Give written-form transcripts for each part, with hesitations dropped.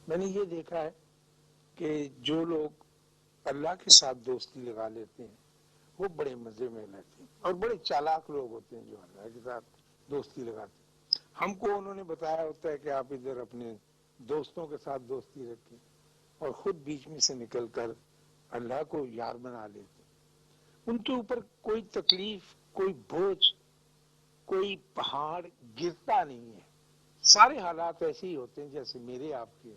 میں نے یہ دیکھا ہے کہ جو لوگ اللہ کے ساتھ دوستی لگا لیتے ہیں وہ بڑے مزے میں رہتے ہیں، اور بڑے چالاک لوگ ہوتے ہیں جو اللہ کے ساتھ دوستی لگاتے ہیں۔ ہم کو انہوں نے بتایا ہوتا ہے کہ آپ ادھر اپنے دوستوں کے ساتھ دوستی رکھیں، اور خود بیچ میں سے نکل کر اللہ کو یار بنا لیتے ہیں۔ ان کے اوپر کوئی تکلیف، کوئی بوجھ، کوئی پہاڑ گرتا نہیں ہے۔ سارے حالات ایسے ہی ہوتے ہیں جیسے میرے آپ کے،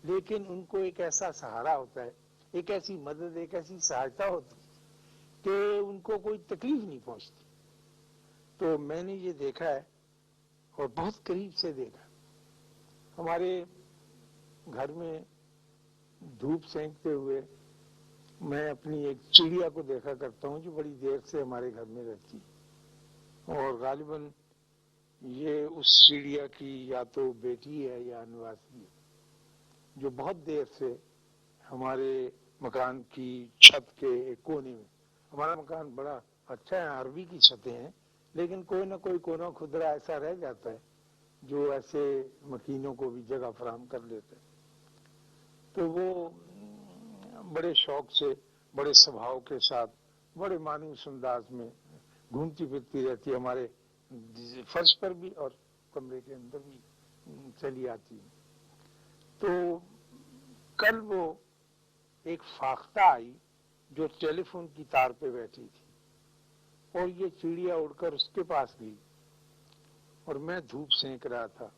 لیکن ان کو ایک ایسا سہارا ہوتا ہے، ایک ایسی مدد، ایک ایسی سہایتا ہوتی ہے کہ ان کو کوئی تکلیف نہیں پہنچتی۔ تو میں نے یہ دیکھا ہے اور بہت قریب سے دیکھا۔ ہمارے گھر میں دھوپ سینکتے ہوئے میں اپنی ایک چڑیا کو دیکھا کرتا ہوں جو بڑی دیر سے ہمارے گھر میں رہتی ہے، اور غالباً یہ اس چڑیا کی یا تو بیٹی ہے یا نواسی ہے، جو بہت دیر سے ہمارے مکان کی چھت کے ایک کونے میں، ہمارا مکان بڑا اچھا ہے، عربی کی چھتیں ہیں، لیکن کوئی نہ کوئی کونا خدرا ایسا رہ جاتا ہے جو ایسے مکینوں کو بھی جگہ فراہم کر لیتا ہے۔ تو وہ بڑے شوق سے، بڑے سبھاؤ کے ساتھ، بڑے مانوس انداز میں گھومتی پھرتی رہتی ہے، ہمارے فرش پر بھی اور کمرے کے اندر بھی چلی آتی ہے۔ تو کل وہ ایک فاختہ آئی جو ٹیلی فون کی تار پہ بیٹھی تھی، اور یہ چڑیا اڑ کر اس کے پاس گئی، اور میں دھوپ سینک رہا تھا۔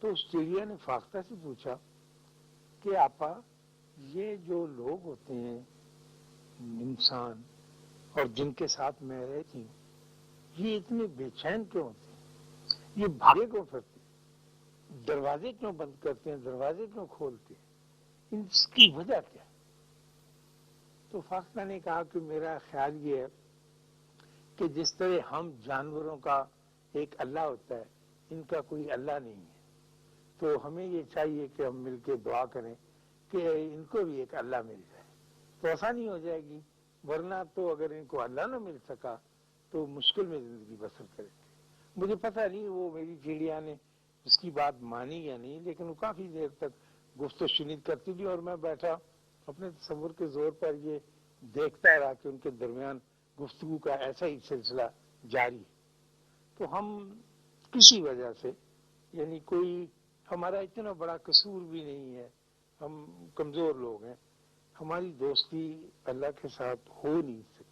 تو اس چڑیا نے فاختہ سے پوچھا کہ آپا، یہ جو لوگ ہوتے ہیں انسان اور جن کے ساتھ میں رہتی ہوں، یہ اتنے بے چین کیوں ہوتے ہیں؟ یہ بھاگے کیوں پھرتے ہیں؟ دروازے کیوں بند کرتے ہیں؟ دروازے کیوں کھولتے ہیں؟ اس کی وجہ کیا ہے؟ تو فاختہ نے کہا کہ میرا خیال یہ ہے کہ جس طرح ہم جانوروں کا ایک اللہ ہوتا ہے، ان کا کوئی اللہ نہیں ہے، تو ہمیں یہ چاہیے کہ ہم مل کے دعا کریں کہ ان کو بھی ایک اللہ مل جائے، تو آسانی ہو جائے گی، ورنہ تو اگر ان کو اللہ نہ مل سکا تو مشکل میں زندگی بسر کریں گے۔ مجھے پتہ نہیں وہ میری چڑیا نے اس کی بات مانی یا نہیں، لیکن وہ کافی دیر تک گفت و شنید کرتی تھی، اور میں بیٹھا اپنے تصور کے زور پر یہ دیکھتا رہا کہ ان کے درمیان گفتگو کا ایسا ہی سلسلہ جاری ہے۔ تو ہم کسی وجہ سے، یعنی کوئی ہمارا اتنا بڑا قصور بھی نہیں ہے، ہم کمزور لوگ ہیں، ہماری دوستی اللہ کے ساتھ ہو نہیں سکتی۔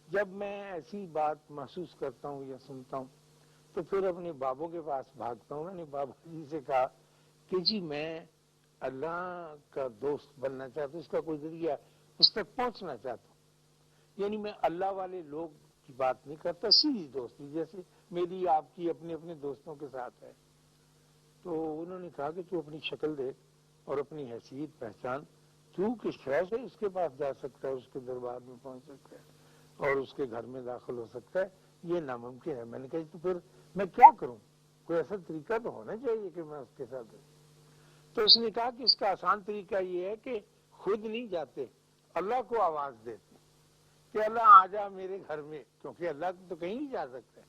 جب میں ایسی بات محسوس کرتا ہوں یا سنتا ہوں تو پھر اپنے بابوں کے پاس بھاگتا ہوں۔ میں نے بابا جی سے کہا کہ جی میں اللہ کا دوست بننا چاہتا ہوں، اس کا کوئی ذریعہ اس تک پہنچنا چاہتا ہوں، یعنی میں اللہ والے لوگ کی بات نہیں کرتا، سیدھی دوستی جیسے میری آپ کی اپنے اپنے دوستوں کے ساتھ ہے۔ تو انہوں نے کہا کہ تو اپنی شکل دیکھ اور اپنی حیثیت پہچان، تو کس طرح سے اس کے پاس جا سکتا ہے، اس کے دربار میں پہنچ سکتا ہے اور اس کے گھر میں داخل ہو سکتا ہے؟ یہ ناممکن ہے۔ میں نے کہا تو پھر میں کیا کروں؟ کوئی ایسا طریقہ تو ہونا چاہیے کہ میں اس کے ساتھ رہوں۔ تو اس نے کہا کہ اس کا آسان طریقہ یہ ہے کہ خود نہیں جاتے، اللہ کو آواز دیتے کہ اللہ آ جا میرے گھر میں، کیونکہ اللہ تو کہیں نہیں جا سکتا ہے،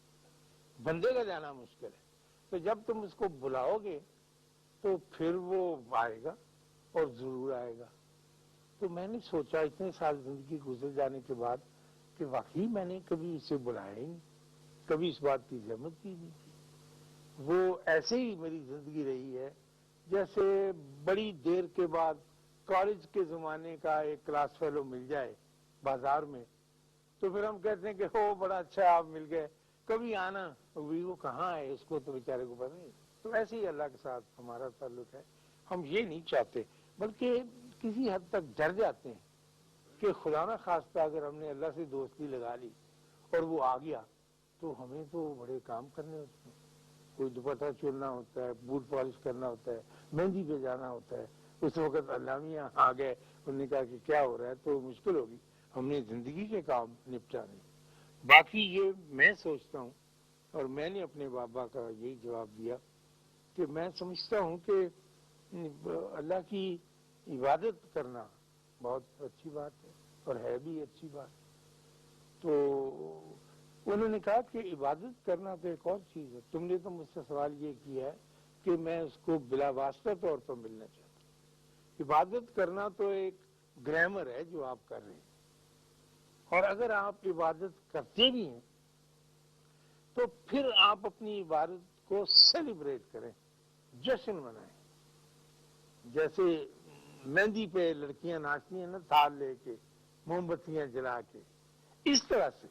بندے کا جانا مشکل ہے۔ تو جب تم اس کو بلاؤ گے تو پھر وہ آئے گا، اور ضرور آئے گا۔ تو میں نے سوچا اتنے سال زندگی گزر جانے کے بعد کہ واقعی میں نے کبھی اسے بلایا ہی نہیں، کبھی اس بات کی زحمت کی نہیں تھی۔ وہ ایسے ہی میری زندگی رہی ہے جیسے بڑی دیر کے بعد کالج کے زمانے کا ایک کلاس فیلو مل جائے بازار میں، تو پھر ہم کہتے ہیں کہ ہو بڑا اچھا آپ مل گئے، کبھی آنا۔ وہ کہاں ہے، اس کو تو بیچارے کو پتہ نہیں۔ تو ایسے ہی اللہ کے ساتھ ہمارا تعلق ہے۔ ہم یہ نہیں چاہتے، بلکہ کسی حد تک ڈر جاتے ہیں کہ خدا نہ خواستہ اگر ہم نے اللہ سے دوستی لگا لی اور وہ آ گیا تو ہمیں تو بڑے کام کرنے ہوتے ہیں۔ کوئی دوپٹہ چلنا ہوتا ہے، بوٹ پالش کرنا ہوتا ہے، مہندی پہ جانا ہوتا ہے۔ اس وقت علامہ آ گئے، انہوں نے کہا کہ کیا ہو رہا ہے، تو مشکل ہوگی، ہم نے زندگی کے کام نپٹانے۔ باقی یہ میں سوچتا ہوں، اور میں نے اپنے بابا کا یہی جواب دیا کہ میں سمجھتا ہوں کہ اللہ کی عبادت کرنا بہت اچھی بات ہے، اور ہے بھی اچھی بات۔ تو انہوں نے کہا کہ عبادت کرنا تو ایک اور چیز ہے، تم نے تو مجھ سے سوال یہ کیا ہے کہ میں اس کو بلا واسطہ طور پر ملنا چاہتا ہوں. عبادت کرنا تو ایک گرامر ہے جو آپ کر رہے ہیں، اور اگر آپ عبادت کرتے بھی ہیں تو پھر آپ اپنی عبادت کو سیلیبریٹ کریں، جشن منائیں. جیسے مہندی پہ لڑکیاں ناچتی ہیں نا، تھال لے کے، موم بتیاں جلا کے، اس طرح سے.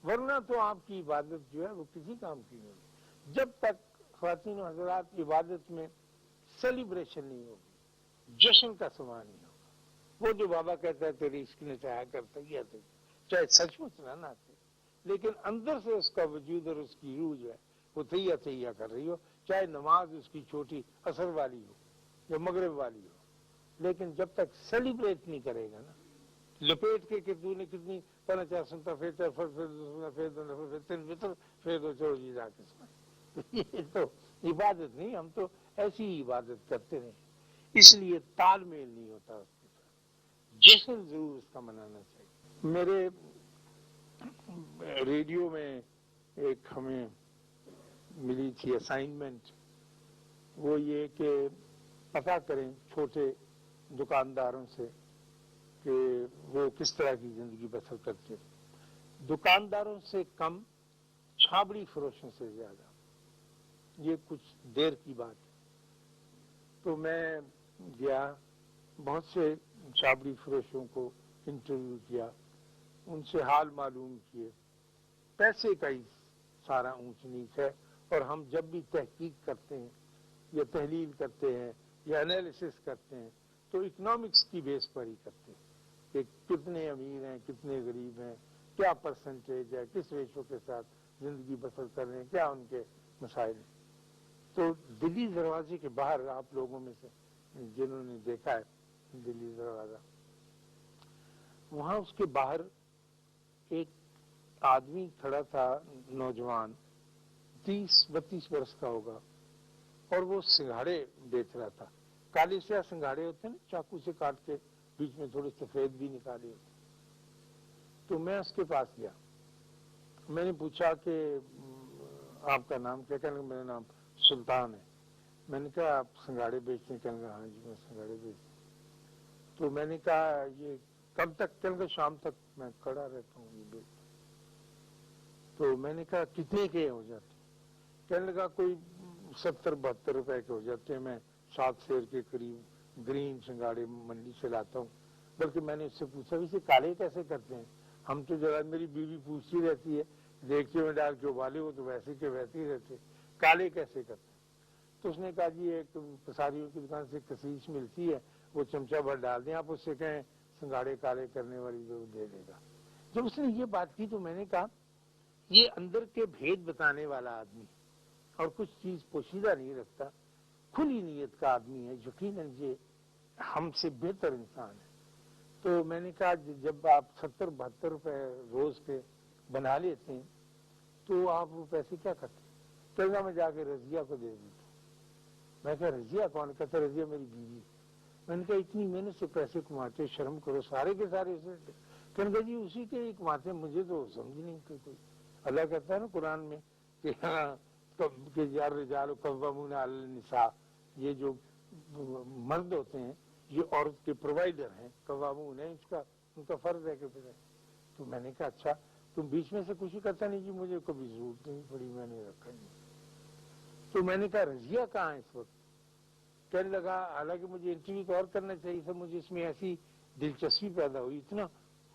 ورنہ تو آپ کی عبادت جو ہے وہ کسی کام کی نہیں ہوگی جب تک خواتین و حضرات عبادت میں سیلیبریشن نہیں ہوگی، جشن کا سامان نہیں ہوگا. وہ جو بابا کہتا ہے تیری عشق نے چاہا کرتا ہی ہے، چاہے سچ مچ نہ ناچے، لیکن اندر سے اس کا وجود اور اس کی روح جو ہے وہ تھیا تھیا کر رہی ہو، چاہے نماز اس کی چھوٹی اثر والی ہو یا مغرب والی ہو. لیکن جب تک سیلیبریٹ نہیں کرے گا نا، لپیٹ کے کہ تو نے کتنی پہنا چاہ سنتا پھر دو چھوڑ جی جا کے سنائے. یہ تو عبادت نہیں، ہم تو ایسی ہی عبادت کرتے رہے. اس لیے تال میل نہیں ہوتا اس کے ساتھ. جشن ضرور اس کا منانا چاہیے. میرے ریڈیو میں ایک ہمیں ملی تھی اسائنمنٹ، وہ یہ کہ پتہ کریں چھوٹے دکانداروں سے کہ وہ کس طرح کی زندگی بسر کرتے. دکانداروں سے کم، چھابڑی فروشوں سے زیادہ. یہ کچھ دیر کی بات ہے. تو میں گیا، بہت سے چھابڑی فروشوں کو انٹرویو کیا، ان سے حال معلوم کیے. پیسے کا ہی سارا اونچ نیچ ہے، اور ہم جب بھی تحقیق کرتے ہیں یا تحلیل کرتے ہیں یا انالیسس کرتے ہیں تو اکنامکس کی بیس پر ہی کرتے ہیں کہ کتنے امیر ہیں، کتنے غریب ہیں، کیا پرسنٹیج ہے، کس ریشو کے ساتھ زندگی بسر کر رہے ہیں، کیا ان کے مسائل ہیں. تو دلی دروازے کے باہر آپ لوگوں میں سے جنہوں نے دیکھا ہے دلی دروازہ، وہاں اس کے باہر ایک آدمی کھڑا تھا، نوجوان، 30-32 برس کا ہوگا، اور وہ سنگھاڑے بیچ رہا تھا. کالے سیاہ سنگھاڑے ہوتے ہیں نا، چاقو سے کاٹ کے بیچ میں تھوڑے سفید بھی نکالے ہوتے. تو میں اس کے پاس گیا، میں نے پوچھا کہ آپ کا نام کیا؟ کہنے لگا میرا نام سلطان ہے. میں نے کہا آپ سنگھاڑے بیچتے ہیں؟ کہنے لگا ہاں جی میں سنگھاڑے بیچتا ہوں. تو میں نے کہا یہ کب تک؟ کہنے لگا شام تک میں کھڑا رہتا ہوں یہ بیچتا. تو میں نے کہا کتنے کے ہو جاتے؟ کہنے لگا کوئی 70-72 روپے کے ہو جاتے ہیں. میں 7 سیر کے قریب گرین سنگھاڑے منڈی سے لاتا ہوں. بلکہ میں نے اس سے پوچھا اسے کالے کیسے کرتے ہیں؟ ہم تو ذرا، میری بیوی پوچھتی رہتی ہے، دیکھتے میں ڈال کے ابالے ہو تو ویسے کے ویسے ہی رہتے، کالے کیسے کرتے ہیں؟ تو اس نے کہا جی ایک پساریوں کی دکان سے کسیش ملتی ہے، وہ چمچہ بھر ڈال دیں، آپ اس سے کہیں سنگھاڑے کالے کرنے والی جو دے دے گا. جب اس نے یہ بات کی تو میں نے کہا یہ اندر کے بھید بتانے والا آدمی اور کچھ چیز پوشیدہ نہیں رکھتا، کھلی نیت کا آدمی ہے، یقیناً یہ ہم سے بہتر انسان ہے. تو میں نے کہا جب آپ 70-72 روپے روز کے بنا لیتے ہیں تو آپ وہ پیسے کیا کرتے ہیں؟ کہنا میں جا کے رضیہ کو دے دیتا ہوں. میں کہا رضیہ کون؟ کہتا رضیہ میری بیوی. میں نے کہا اتنی محنت سے پیسے کماتے، شرم کرو، سارے کے سارے اسے. کہنے لگا جی اسی کے کماتے ہیں، مجھے تو سمجھ نہیں کہ کوئی. اللہ کہتا ہے نا قرآن میں کہ یار رجال قوامون علی النساء، یہ جو مرد ہوتے ہیں یہ عورت کے پرووائڈر ہیں، قوامون ہیں، ان کا فرض ہے کہ پھر. تو میں نے کہا اچھا تم بیچ میں سے کچھ کرتا نہیں؟ جی مجھے کبھی ضرورت نہیں پڑی، میں نے رکھا نہیں. تو میں نے کہا رضیہ کہاں ہے اس وقت؟ کہنے لگا حالانکہ مجھے انٹرویو اور کرنا چاہیے تھا، مجھے اس میں ایسی دلچسپی پیدا ہوئی، اتنا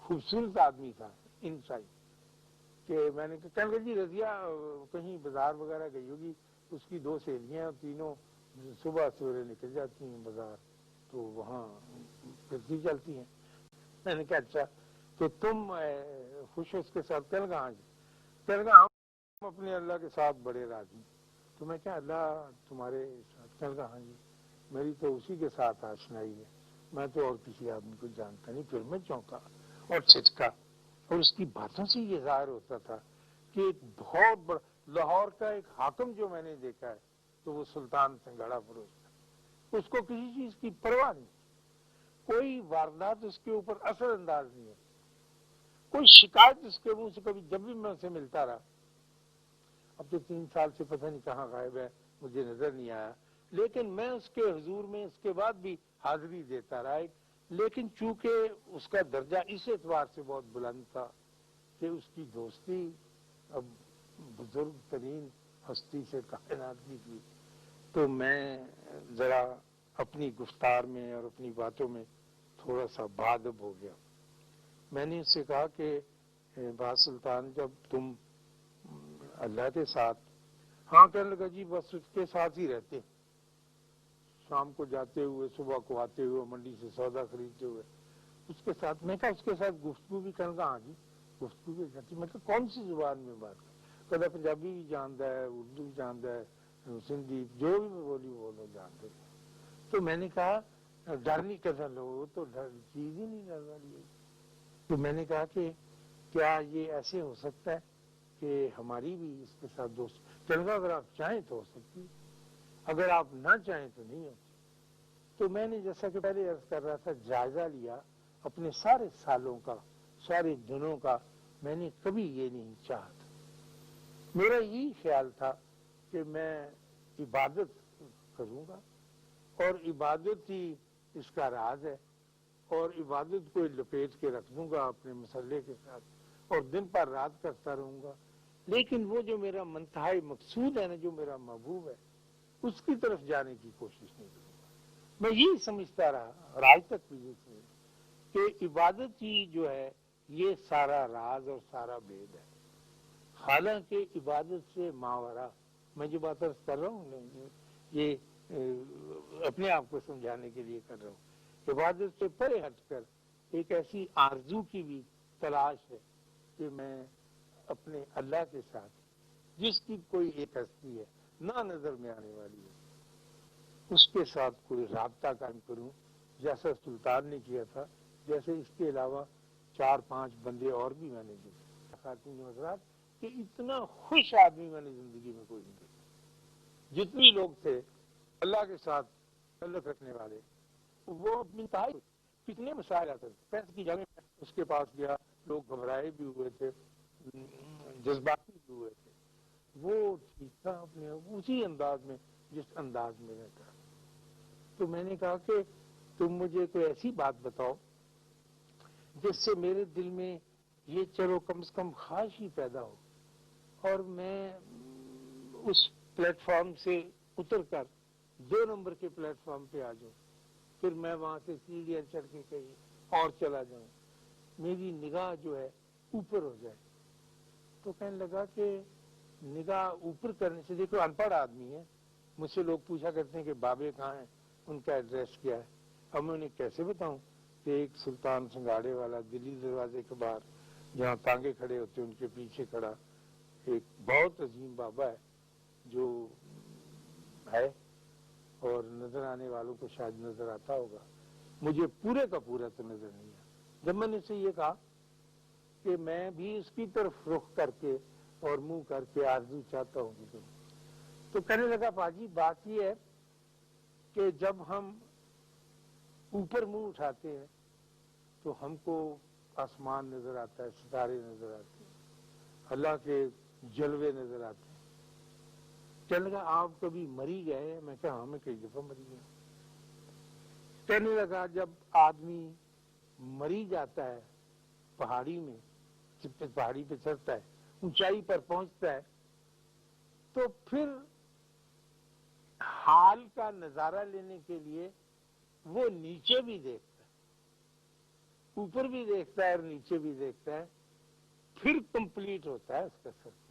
خوبصورت آدمی تھا انسائٹ، کہ میں نے کہا کہ جی رضیہ کہیں بازار وغیرہ گئی ہوگی، اس کی 2 سہیلیاں اور تینوں صبح سویرے نکل جاتی ہیں بازار، تو وہاں پھرتی چلتی ہیں. میں نے کہا اچھا تو تم خوش ہو اس کے ساتھ؟ کہنے لگا ہاں جی. کہنے لگا ہم اپنے اللہ کے ساتھ بڑے راضی. تو میں کہا اللہ تمہارے ساتھ؟ کہنے لگا ہاں جی میری تو اسی کے ساتھ آشنائی ہے، میں تو اور کسی آدمی کو جانتا نہیں. پھر میں چونکا اور چھٹکا، اور اس کی باتوں سے یہ ظاہر ہوتا تھا کہ ایک بہت بڑا لاہور کا ایک حاکم جو میں نے دیکھا ہے تو وہ سلطان سنگھاڑا فروش تھا. اس کو کسی چیز کی پرواہ نہیں، کوئی واردات اس کے اوپر اثر انداز نہیں ہے، کوئی شکایت اس کے منہ سے کبھی. جب بھی میں اسے ملتا رہا، اب تو 3 سال سے پتہ نہیں کہاں غائب ہے، مجھے نظر نہیں آیا، لیکن میں اس کے حضور میں اس کے بعد بھی حاضری دیتا رہا، لیکن چونکہ اس کا درجہ اس اعتبار سے بہت بلند تھا کہ اس کی دوستی اب بزرگ ترین ہستی سے کائنات کی تھی، تو میں ذرا اپنی گفتار میں اور اپنی باتوں میں تھوڑا سا بادب ہو گیا۔ میں نے اس سے کہا کہ با سلطان، جب تم اللہ کے ساتھ، ہاں کہنے لگا جی بس اس کے ساتھ ہی رہتے ہیں، شام کو جاتے ہوئے صبح کو آتے ہوئے منڈی سے سودا خریدتے ہوئے اس کے ساتھ۔ میں کہا اس کے ساتھ گفتگو بھی کرنا؟ ہاں جی گفتگو بھی کرتی۔ میں کہا کون سی زبان میں بات کر؟ کہتا پنجابی بھی جانتا ہے، اردو بھی جانتا ہے، سندھی، جو بھی بولی وہ لوگ جانتے ہیں۔ تو میں نے کہا ڈر نہیں کرتا لوگ تو چیز ہی نہیں ڈر رہی ہے۔ تو میں نے کہا کہ کیا یہ ایسے ہو سکتا ہے کہ ہماری بھی اس کے ساتھ دوست؟ چلو اگر آپ چاہیں تو ہو سکتی، اگر آپ نہ چاہیں تو نہیں ہوتی۔ تو میں نے جیسا کہ پہلے عرض کر رہا تھا جائزہ لیا اپنے سارے سالوں کا، سارے دنوں کا۔ میں نے کبھی یہ نہیں چاہا تھا، میرا یہی خیال تھا کہ میں عبادت کروں گا، اور عبادت ہی اس کا راز ہے، اور عبادت کو لپیٹ کے رکھ دوں گا اپنے مسلح کے ساتھ اور دن پر رات کرتا رہوں گا۔ لیکن وہ جو میرا منتہائی مقصود ہے نا، جو میرا محبوب ہے، اس کی طرف جانے کی کوشش نہیں کروں گا۔ میں یہی سمجھتا رہا اور آج تک بھی یہ سمجھتا کہ عبادت ہی جو ہے یہ سارا راز اور سارا بید ہے۔ حالانکہ عبادت سے ماورا، میں جو بات عرض کر رہا ہوں یہ اپنے آپ کو سمجھانے کے لیے کر رہا ہوں، عبادت سے پرے ہٹ کر ایک ایسی آرزو کی بھی تلاش ہے کہ میں اپنے اللہ کے ساتھ، جس کی کوئی ایک ہستی ہے نہ نظر میں آنے والی ہے، اس کے ساتھ کوئی رابطہ قائم کروں، جیسا سلطان نے کیا تھا، جیسے اس کے علاوہ 4-5 بندے اور بھی میں نے دیکھے خاتون حضرات، کہ اتنا خوش آدمی میں نے زندگی میں کوئی نہیں دیکھا۔ جتنے لوگ تھے اللہ کے ساتھ تعلق رکھنے والے، وہ انتہائی کتنے مسائل آتے تھے۔ پیسے کی جگہ اس کے پاس گیا، لوگ گھبرائے بھی ہوئے تھے، جذباتی بھی ہوئے تھے، وہ ٹھیک تھا اپنے اسی انداز میں جس انداز میں رہتا۔ تو میں نے کہا کہ تم مجھے کوئی ایسی بات بتاؤ جس سے میرے دل میں یہ چلو کم سے کم خواہش ہی پیدا ہو، اور میں اس پلیٹ فارم سے اتر کر 2 نمبر کے پلیٹ فارم پہ آ جاؤں، پھر میں وہاں سے سیڑھیاں چڑھ کے کہیں اور چلا جاؤں، میری نگاہ جو ہے اوپر ہو جائے۔ تو کہنے لگا کہ نگاہ اوپر کرنے سے، دیکھو ان پڑھ آدمی ہے، مجھ سے لوگ پوچھا کرتے ہیں کہ بابے کہاں ہیں، ان کا ایڈریس کیا ہے۔ اب میں انہیں کیسے بتاؤں کہ ایک سلطان سنگاڑے والا دلی دروازے کے باہر جہاں تانگے کھڑے ہوتے ہیں ان کے پیچھے کھڑا ایک بہت عظیم بابا ہے جو ہے، اور نظر آنے والوں کو شاید نظر آتا ہوگا، مجھے پورے کا پورا تو نظر نہیں آیا۔ جب میں نے اسے یہ کہا کہ میں بھی اس کی طرف رخ کر کے اور منہ کر کے آرزو چاہتا ہوں کہ تو کہنے لگا باجی بات یہ ہے کہ جب ہم اوپر منہ اٹھاتے ہیں تو ہم کو آسمان نظر آتا ہے، ستارے نظر آتے ہیں، اللہ کے جلوے نظر آتے ہیں۔ کہنے لگا آپ کبھی مری گئے؟ میں کہا ہاں میں کئی دفعہ مری گیا۔ کہنے لگا جب آدمی مری جاتا ہے پہاڑی میں، جب پہاڑی پہ چڑھتا ہے، اونچائی پر پہنچتا ہے، تو پھر حال کا نظارہ لینے کے لیے وہ نیچے بھی دیکھتا ہے، اوپر بھی دیکھتا ہے اور نیچے بھی دیکھتا ہے، پھر کمپلیٹ ہوتا ہے اس کا سفر۔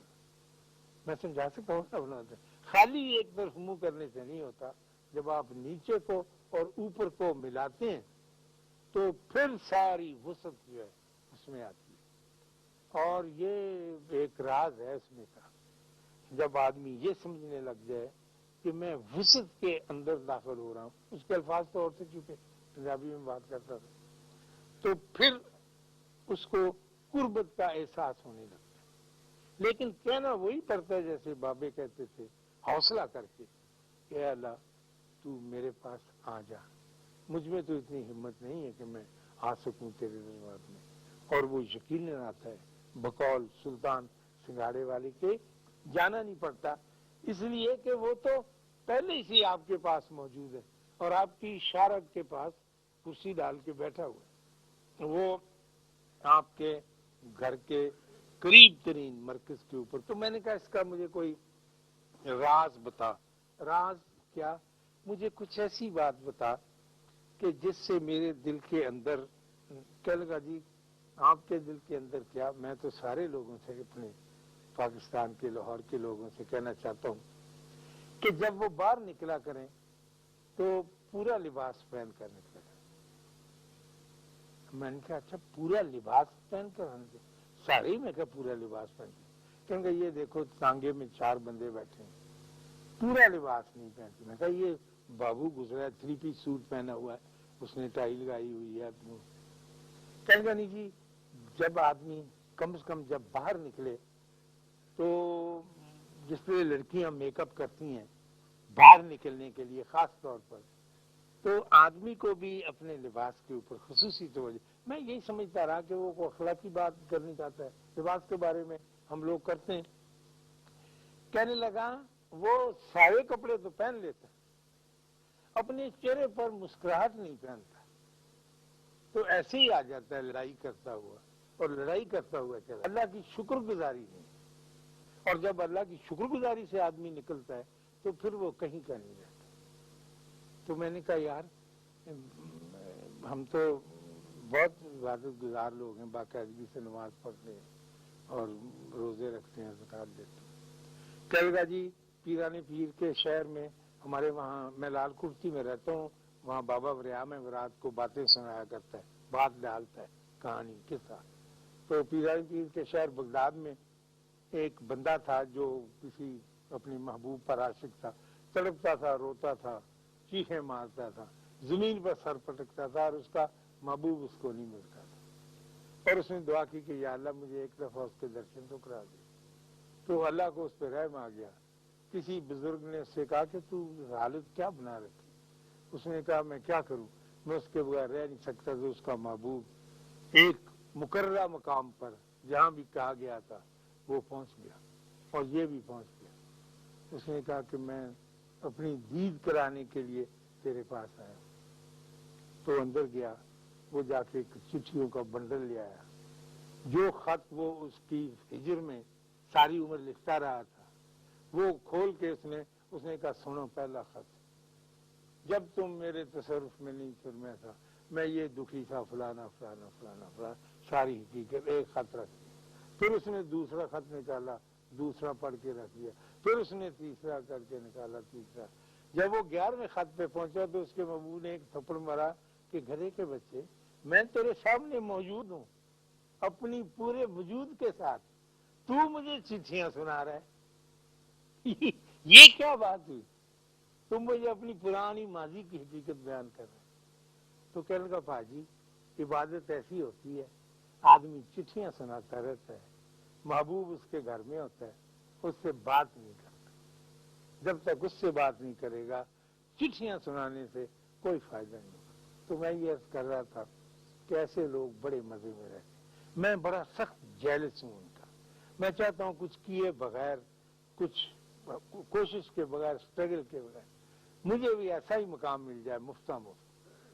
میں سمجھا سکتا ہوں نا، خالی ایک طرف منہ کرنے سے نہیں ہوتا، جب آپ نیچے کو اور اوپر کو ملاتے ہیں تو پھر ساری وسعت جو ہے اس میں آتی ہے، اور یہ ایک راز ہے اس میں کا۔ جب آدمی یہ سمجھنے لگ جائے کہ میں وسعت کے اندر داخل ہو رہا ہوں، اس کے الفاظ تو اور سے چونکہ پنجابی میں بات کرتا تھا، تو پھر اس کو قربت کا احساس ہونے لگتا ہے۔ لیکن کہنا وہی پڑتا ہے جیسے بابے کہتے تھے حوصلہ کر کے کہ اے اللہ تو میرے پاس آ جا، مجھ میں تو اتنی ہمت نہیں ہے کہ میں آ سکوں تیرے دربار میں۔ اور وہ یقیناً آتا ہے، بقول سلطان سنگاڑے والے کے جانا نہیں پڑتا، اس لیے کہ وہ تو پہلے سے آپ کے پاس موجود ہے اور آپ کی اشارت کے پاس کرسی ڈال کے بیٹھا ہوا ہے، وہ آپ کے گھر کے قریب ترین مرکز کے اوپر۔ تو میں نے کہا اس کا مجھے کوئی راز بتا۔ راز کیا؟ مجھے کچھ ایسی بات بتا کہ جس سے میرے دل کے اندر، کہنے لگا جی آپ کے دل کے اندر کیا، میں تو سارے لوگوں سے، اپنے پاکستان کے لاہور کے لوگوں سے کہنا چاہتا ہوں کہ جب وہ باہر نکلا کریں تو پورا لباس پہن کر نکلا کریں۔ میں نے کہا اچھا پورا لباس پہن کر آنے دے؟ سارے ہی میں کہا پورا لباس پہن کے، کیونکہ یہ دیکھو ٹانگے میں 4 بندے بیٹھے ہیں، پورا لباس نہیں پہنتے۔ میں کہا یہ بابو گزرا ہے 3 پیس سوٹ پہنا ہوا ہے، اس نے ٹائی لگائی ہوئی ہے، کہنے کا نہیں جی جب آدمی کم سے کم جب باہر نکلے تو جس طرح لڑکیاں میک اپ کرتی ہیں باہر نکلنے کے لیے خاص طور پر، تو آدمی کو بھی اپنے لباس کے اوپر خصوصی توجہ۔ میں یہی سمجھتا رہا کہ وہ اخلاقی بات کرنی چاہتا ہے، لباس کے بارے میں ہم لوگ کرتے ہیں۔ کہنے لگا وہ سارے کپڑے تو پہن لیتا اپنے چہرے پر مسکراہٹ نہیں پہنتا، تو ایسے ہی آ جاتا ہے لڑائی کرتا ہوا، اور لڑائی کرتا ہوا چلا، اللہ کی شکر گزاری نہیں۔ اور جب اللہ کی شکر گزاری سے آدمی نکلتا ہے تو پھر وہ کہیں کا نہیں رہتا۔ تو میں نے کہا یار ہم تو بہت عبادت گزار لوگ ہیں، باقاعدگی سے نماز پڑھتے ہیں اور روزے رکھتے ہیں، زکوٰۃ دیتے ہیں۔ کہے گا جی پیران پیر کے شہر میں ہمارے وہاں، میں لال کرتی میں رہتا ہوں، وہاں بابا وریام رات کو باتیں سنایا کرتا ہے، بات ڈالتا ہے، کہانی قصہ۔ تو پیران پیر کے شہر بغداد میں ایک بندہ تھا جو کسی اپنی محبوب پر عاشق تھا، تڑپتا تھا، روتا تھا، چیخیں مارتا تھا، زمین پر سر پٹکتا تھا، اور اس کا محبوب اس کو نہیں ملتا تھا۔ اور اس نے دعا کی کہ یا اللہ مجھے ایک دفعہ اس کے درشن تو کرا دے۔ تو اللہ کو اس پہ رحم آ گیا۔ کسی بزرگ نے اس سے کہا کہ تو حالت کیا بنا رکھی؟ اس نے کہا میں کیا کروں، میں اس کے بغیر رہ نہیں سکتا۔ تو اس کا محبوب ایک مقررہ مقام پر جہاں بھی کہا گیا تھا وہ پہنچ گیا، اور یہ بھی پہنچ گیا۔ اس نے کہا کہ میں اپنی دید کرانے کے لیے تیرے پاس آیا۔ تو اندر گیا، وہ جا کے چٹھیوں کا بنڈل لے آیا، جو خط وہ اس کی ہجر میں ساری عمر لکھتا رہا تھا، وہ کھول کے اس نے کہا سنو پہلا خط، جب تم میرے تصرف میں نہیں پھر میں تھا، میں یہ دکھی تھا، فلانا فلانا فلانا فلانا، ساری حقیقت ایک خط رکھ دیا۔ پھر اس نے دوسرا خط نکالا، دوسرا پڑھ کے رکھ دیا، پھر اس نے تیسرا کر کے نکالا، تیسرا۔ جب وہ 11ویں خط پہ پہنچا تو اس کے محبوب نے ایک تھپڑ مارا کہ گھرے کے بچے میں تیرے سامنے موجود ہوں اپنی پورے وجود کے ساتھ، تو مجھے چٹھیاں سنا رہا ہے یہ کیا بات ہوئی؟ تم مجھے اپنی پرانی ماضی کی حقیقت بیان کر رہے ہیں۔ تو کہنے لگا بھاجی عبادت ایسی ہوتی ہے، آدمی چٹھیاں سناتا رہتا ہے، محبوب اس کے گھر میں ہوتا ہے، اس سے بات نہیں کرتا۔ جب تک اس سے بات نہیں کرے گا چٹھیاں سنانے سے کوئی فائدہ نہیں ہوگا۔ تو میں یہ عرض کر رہا تھا کہ ایسے لوگ بڑے مزے میں رہتے ہیں، میں بڑا سخت جیلس ہوں ان کا۔ میں چاہتا ہوں کچھ کیے بغیر، کچھ کوشش کے بغیر، سٹرگل کے بغیر مجھے بھی ایسا ہی مقام مل جائے مفت،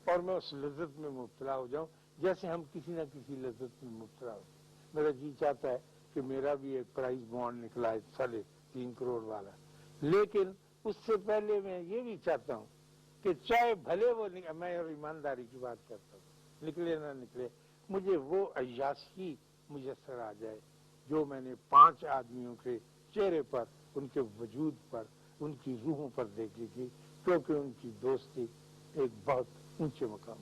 اور میں اس لذت میں مبتلا ہو جاؤں جیسے ہم کسی نہ کسی لذت میں مبتلا ہو جائیں۔ میرا جی چاہتا ہے کہ میرا بھی ایک پرائز بانڈ نکلا ہے 3.5 کروڑ والا، لیکن اس سے پہلے میں یہ بھی چاہتا ہوں کہ چاہے بھلے وہ میں اور ایمانداری کی بات کرتا ہوں، نکلے نہ نکلے، مجھے وہ عیاشی میسر آ جائے جو میں نے 5 آدمیوں کے چہرے پر، ان کے وجود پر، ان کی روحوں پر دیکھی تھی، کیونکہ ان کی دوستی ایک بہت اونچے مقام